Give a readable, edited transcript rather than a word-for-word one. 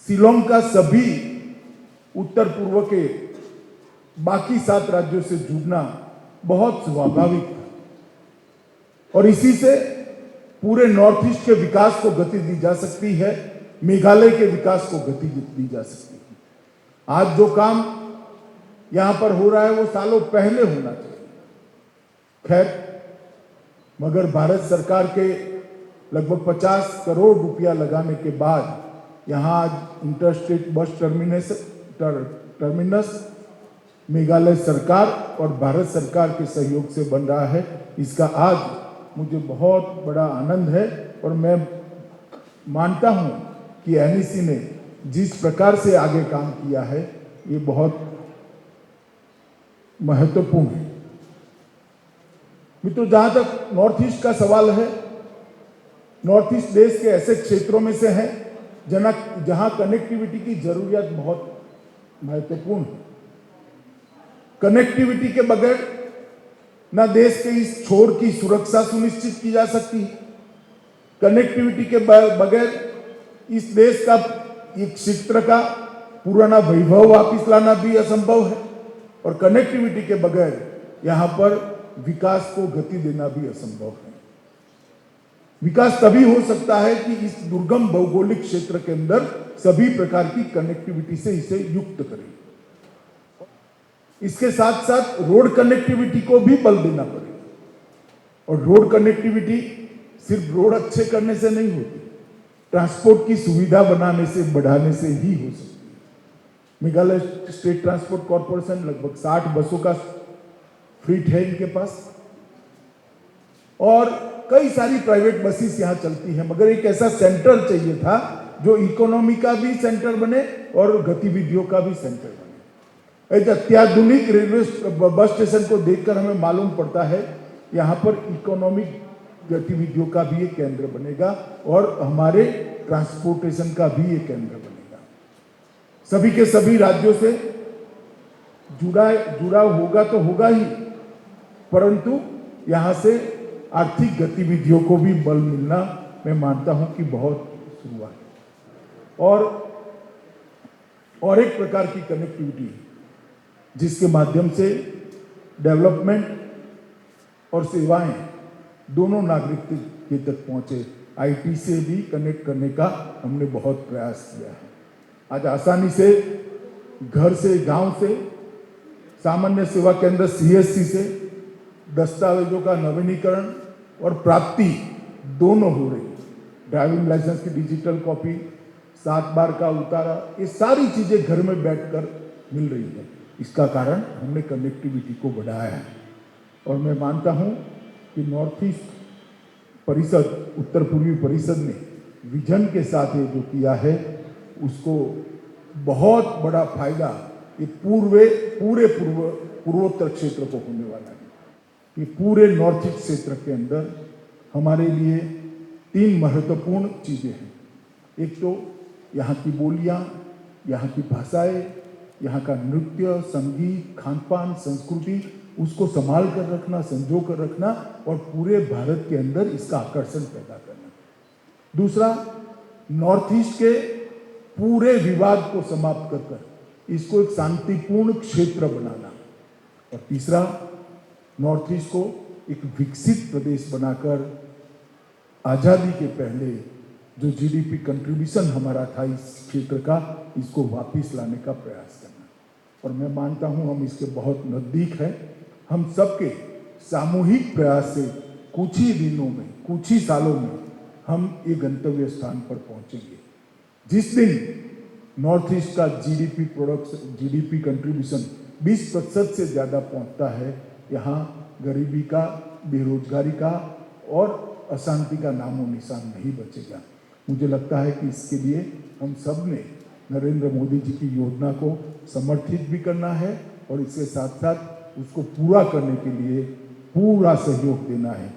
शिलोंग का सभी उत्तर पूर्व के बाकी 7 राज्यों से जुड़ना बहुत स्वाभाविक था और इसी से पूरे नॉर्थ ईस्ट के विकास को गति दी जा सकती है, मेघालय के विकास को गति दी जा सकती है। आज जो काम यहां पर हो रहा है वो सालों पहले होना चाहिए। खैर, मगर भारत सरकार के लगभग 50 करोड़ रुपया लगाने के बाद यहां आज इंटरस्टेट बस टर्मिनस मेघालय सरकार और भारत सरकार के सहयोग से बन रहा है। इसका आज मुझे बहुत बड़ा आनंद है और मैं मानता हूं कि एनईसी ने जिस प्रकार से आगे काम किया है ये बहुत महत्वपूर्ण है। मित्रों, जहां तक नॉर्थ ईस्ट का सवाल है, नॉर्थ ईस्ट देश के ऐसे क्षेत्रों में से है जहां कनेक्टिविटी की जरूरत बहुत महत्वपूर्ण है। कनेक्टिविटी के बगैर ना देश के इस छोर की सुरक्षा सुनिश्चित की जा सकती है, कनेक्टिविटी के बगैर इस देश का एक क्षेत्र का पुराना वैभव वापिस लाना भी असंभव है और कनेक्टिविटी के बगैर यहां पर विकास को गति देना भी असंभव है। विकास तभी हो सकता है कि इस दुर्गम भौगोलिक क्षेत्र के अंदर सभी प्रकार की कनेक्टिविटी से इसे युक्त करें। इसके साथ साथ रोड कनेक्टिविटी को भी बल देना पड़ेगा और रोड कनेक्टिविटी सिर्फ रोड अच्छे करने से नहीं होती, ट्रांसपोर्ट की सुविधा बनाने से, बढ़ाने से ही हो सकती है। मेघालय स्टेट ट्रांसपोर्ट कॉर्पोरेशन लगभग 60 बसों का फ्लीट है इनके पास और कई सारी प्राइवेट बसेस यहां चलती हैं, मगर एक ऐसा सेंटर चाहिए था जो इकोनॉमी का भी सेंटर बने और गतिविधियों का भी सेंटर बने। एक अत्याधुनिक रेलवे बस स्टेशन को देखकर हमें मालूम पड़ता है यहाँ पर इकोनॉमिक गतिविधियों का भी एक केंद्र बनेगा और हमारे ट्रांसपोर्टेशन का भी एक केंद्र बनेगा। सभी के सभी राज्यों से जुड़ा होगा तो होगा ही, परंतु यहाँ से आर्थिक गतिविधियों को भी बल मिलना मैं मानता हूं कि बहुत शुरुआत है। और एक प्रकार की कनेक्टिविटी जिसके माध्यम से डेवलपमेंट और सेवाएं दोनों नागरिक के तक पहुंचे, आईटी से भी कनेक्ट करने का हमने बहुत प्रयास किया है। आज आसानी से घर से, गांव से, सामान्य सेवा केंद्र सीएससी से दस्तावेजों का नवीनीकरण और प्राप्ति दोनों हो रही है। ड्राइविंग लाइसेंस की डिजिटल कॉपी, 7 बार का उतारा, ये सारी चीजें घर में बैठकर मिल रही है। इसका कारण हमने कनेक्टिविटी को बढ़ाया है और मैं मानता हूं कि नॉर्थ ईस्ट परिषद, उत्तर पूर्वी परिषद ने विजन के साथ ये जो किया है उसको बहुत बड़ा फायदा ये पूर्वोत्तर क्षेत्र को होने वाला है। ये पूरे नॉर्थ ईस्ट क्षेत्र के अंदर हमारे लिए 3 महत्वपूर्ण चीजें हैं। एक तो यहाँ की बोलियां, यहाँ की भाषाएं, यहाँ का नृत्य, संगीत, खानपान, संस्कृति, उसको संभाल कर रखना, संजो कर रखना और पूरे भारत के अंदर इसका आकर्षण पैदा करना। दूसरा, नॉर्थ ईस्ट के पूरे विवाद को समाप्त कर इसको एक शांतिपूर्ण क्षेत्र बनाना और तीसरा, नॉर्थ ईस्ट को एक विकसित प्रदेश बनाकर आजादी के पहले जो जीडीपी कंट्रीब्यूशन हमारा था इस क्षेत्र का, इसको वापस लाने का प्रयास करना। और मैं मानता हूं हम इसके बहुत नजदीक हैं। हम सबके सामूहिक प्रयास से कुछ ही दिनों में, कुछ ही सालों में हम एक गंतव्य स्थान पर पहुंचेंगे। जिस दिन नॉर्थ ईस्ट का जीडीपी कंट्रीब्यूशन 20% से ज्यादा पहुंचता है, यहाँ गरीबी का, बेरोजगारी का और अशांति का नामो निशान नहीं बचेगा। मुझे लगता है कि इसके लिए हम सब ने नरेंद्र मोदी जी की योजना को समर्थित भी करना है और इसके साथ साथ उसको पूरा करने के लिए पूरा सहयोग देना है।